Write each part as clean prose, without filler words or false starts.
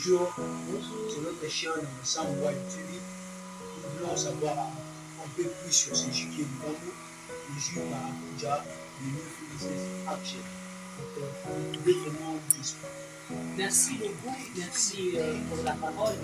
Bonjour, c'est notre chien Sam White TV. Nous voulons savoir un peu plus sur ce jus qui est devant nous, le jus Maracuja, le New Business Action. Donc, vous pouvez vraiment vous expliquer. Merci beaucoup, merci pour la parole.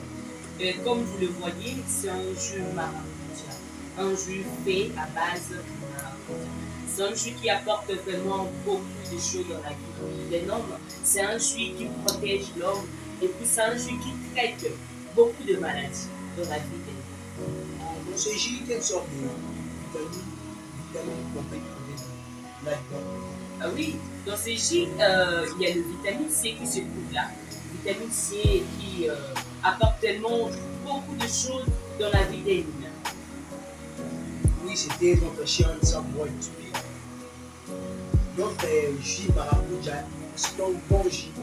Comme vous le voyez, c'est un jus maracuja, un jus fait à base de maracuja. C'est un jus qui apporte vraiment beaucoup de choses dans la vie de l'homme. C'est un jus qui protège l'homme et puis c'est un jus qui traite beaucoup de maladies dans la vie de l'homme. Dans ce jus, quelle sorte de vitamines qu'on peut trouver là-dedans? Ah oui, dans ce jus, il y a le vitamine C qui se trouve là. Vitamine C qui apporte tellement beaucoup de choses dans la vie des humains. Oui, c'était notre chien Sam White TV. Notre jus Maracuja, c'est un bon jus.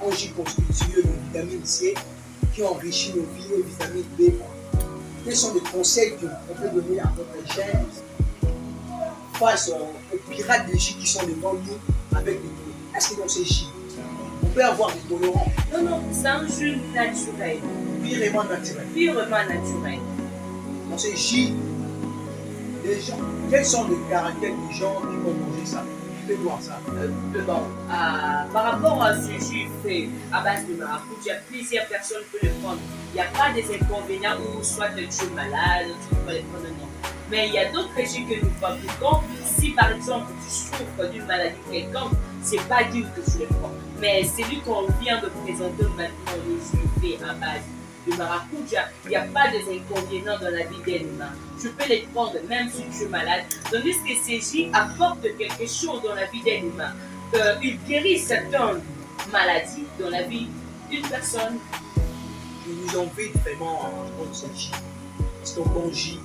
Un jus constitué de vitamine C qui enrichit nos vies et vitamine B. Quels sont les conseils qu'on peut donner à notre chien face aux pirates de jus qui sont devant nous avec des colorants? Est-ce que dans ces jus, on peut avoir des colorants? Non, non, c'est un jus naturel. Purement naturel. Purement naturel. Dans ces jus, les gens, quels sont les caractères des gens qui vont manger ça? Tu peux voir ça. Par rapport à ce jus fait à base de maracuja, plusieurs personnes peuvent le prendre. Il n'y a pas des inconvénients où soit tu es malade, tu ne peux pas le prendre, non. Mais il y a d'autres jus que nous fabriquons. Si par exemple tu souffres d'une maladie quelconque, c'est pas dur que tu le prends. Mais celui qu'on vient de présenter maintenant, le jus fait à base de maracuja, il n'y a pas d'inconvénients dans la vie d'un humain. Tu peux les prendre même si tu es malade. Tandis que ces jus apportent quelque chose dans la vie d'un humain. Il guérit certaines maladies dans la vie d'une personne. Je vous invite vraiment à prendre ce jus. C'est un bon jus.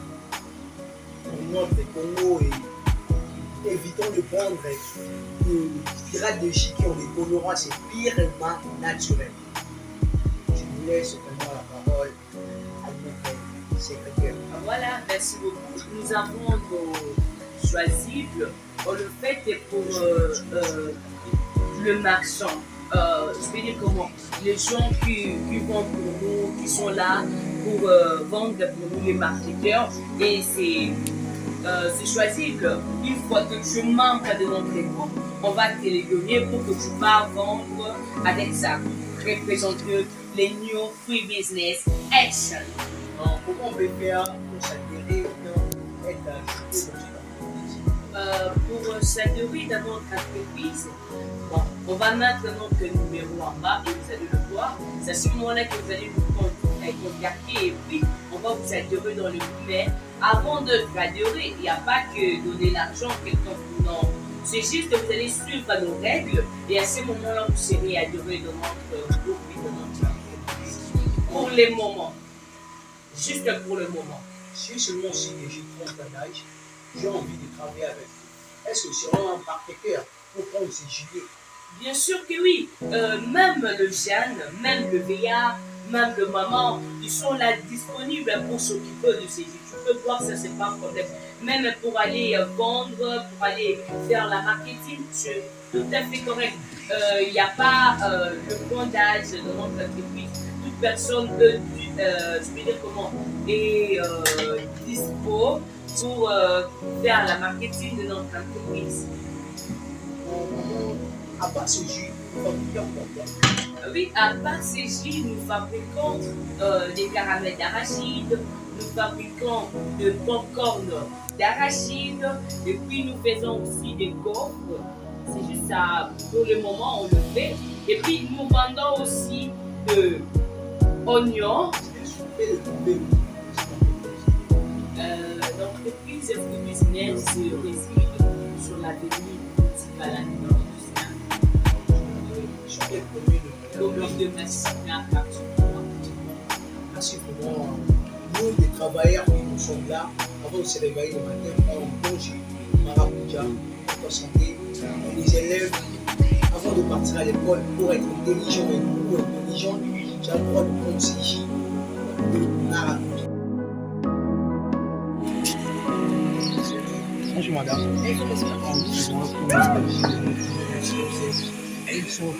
On note les Congo et évitons de prendre des pirates de jus qui ont des colorants, c'est purement naturel. Je vous laisse vraiment la parole à notre secrétaire. Voilà, merci beaucoup. Nous avons nos choisibles. On le fait pour le marchand. Je vais dire comment? Les gens qui vendent pour nous, qui sont là pour vendre pour nous les marketeurs. Et c'est choisible. Une fois que tu manques de notre groupe, on va te les donner pour que tu vas vendre avec ça. Représenter les New Free Business Action. Comment on peut faire pour s'adhérer ou être ajouté dans cette entreprise? Pour s'adhérer dans notre entreprise, bon, on va mettre notre numéro en bas et vous allez le voir. C'est à ce moment-là que vous allez nous contacter et puis on va vous adhérer dans le primaire. Avant de vous adhérer, il n'y a pas que donner l'argent quelqu'un vous non. C'est juste que vous allez suivre nos règles et à ce moment-là, vous serez adhéré dans notre groupe et dans notre entreprise. Pour le moment. Juste pour le moment. Si seulement si j'ai 30 ans d'âge, j'ai envie de travailler avec vous, est-ce que c'est un partenaire pour prendre ces gilets? Bien sûr que oui. Même le jeune, même le vieillard, même le maman, ils sont là disponibles pour s'occuper de ces gilets. Tu peux voir, ça c'est pas un problème. Même pour aller vendre, pour aller faire la marketing, c'est tout à fait correct. Il n'y a pas le point d'âge de notre entreprise. Toute personne je vais dire comment, est dispo pour faire la marketing de notre entreprise. À part ce jus, nous fabriquons quoi? Oui, à part ces jus, nous fabriquons des caramels d'arachide, nous fabriquons de popcorn d'arachide, et puis nous faisons aussi des gaufres. C'est juste ça, pour le moment, on le fait. Et puis nous vendons aussi de oignons. L'entreprise Free Business réside sur l'avenue principale de Massina. Merci pour nous, les travailleurs qui nous sommes là, avant de se réveiller le matin, on mange maracuja, pour santé, les élèves, avant de partir à l'école, pour être intelligent et pour être intelligent, j'ai le droit de prendre ces jus de maracuja. Bonjour madame.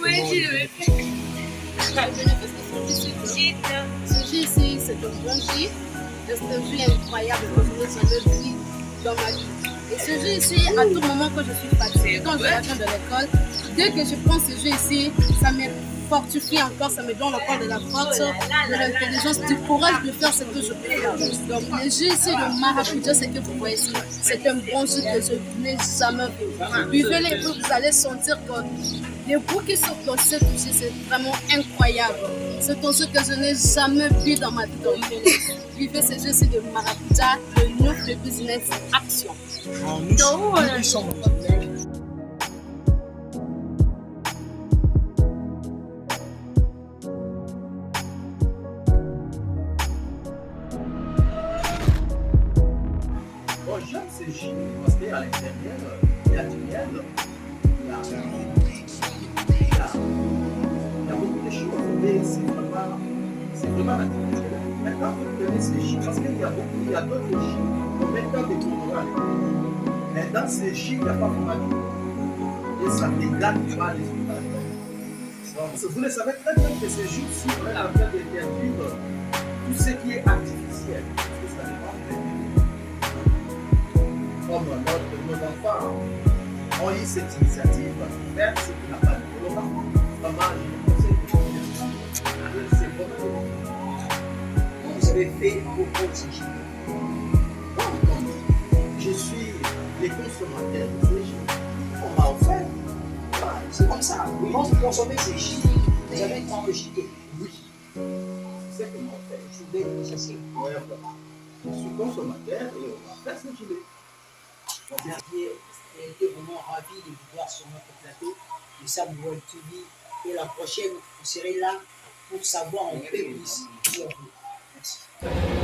Oui, tu le fais. Ce jus ici, c'est un bon jus. C'est un jus incroyable que je n'ai jamais vu dans ma vie. Et ce jus ici, à tout moment quand je suis fatiguée, quand je reviens de l'école, dès que je prends ce jus ici, ça me fortifie encore, ça me donne encore de la force, de l'intelligence, du courage de faire ce que je peux faire. Donc le jus ici de maracuja, c'est que vous voyez ici, c'est un bon jus que je n'ai jamais vu. Buvez-le et vous allez sentir que les goûts qui sont dans cette jus, c'est vraiment incroyable. C'est un jus que je n'ai jamais vu dans ma vie. Donc buvez ce jus ici de maracuja, le New de Business Action. Nous sommes bon, j'aime ces jus parce qu'à l'intérieur, il y a du miel, il y a beaucoup de choses, mais c'est vraiment naturel. Maintenant, vous prenez ces jus parce qu'il y a d'autres jus, maintenant des colorants. Mais dans ces jus, il n'y a pas vraiment de et ça dégage pas les autres. Donc, vous le savez très bien que ces jus-ci, on est en train d'interdire tout ce qui est artificiel. Parce que ça dépend de comme nos enfants ont eu cette initiative de faire ce qui n'a pas de colorant. Vraiment, je conseille de c'est vraiment vous avez fait beaucoup de jus. je suis les consommateurs de ces jus. On m'a offert. Voilà, c'est comme ça. Quand vous consommez ces jus, vous avez enregistré. Oui, c'est ce que m'ont fait. Je vais ça c'est. Ouais, voilà. Je suis consommateur et on va faire ce gilet. Donc, j'ai été vraiment ravi de vous voir sur notre plateau de Sam World TV. Et la prochaine, vous serez là pour savoir un peu plus sur vous. Merci.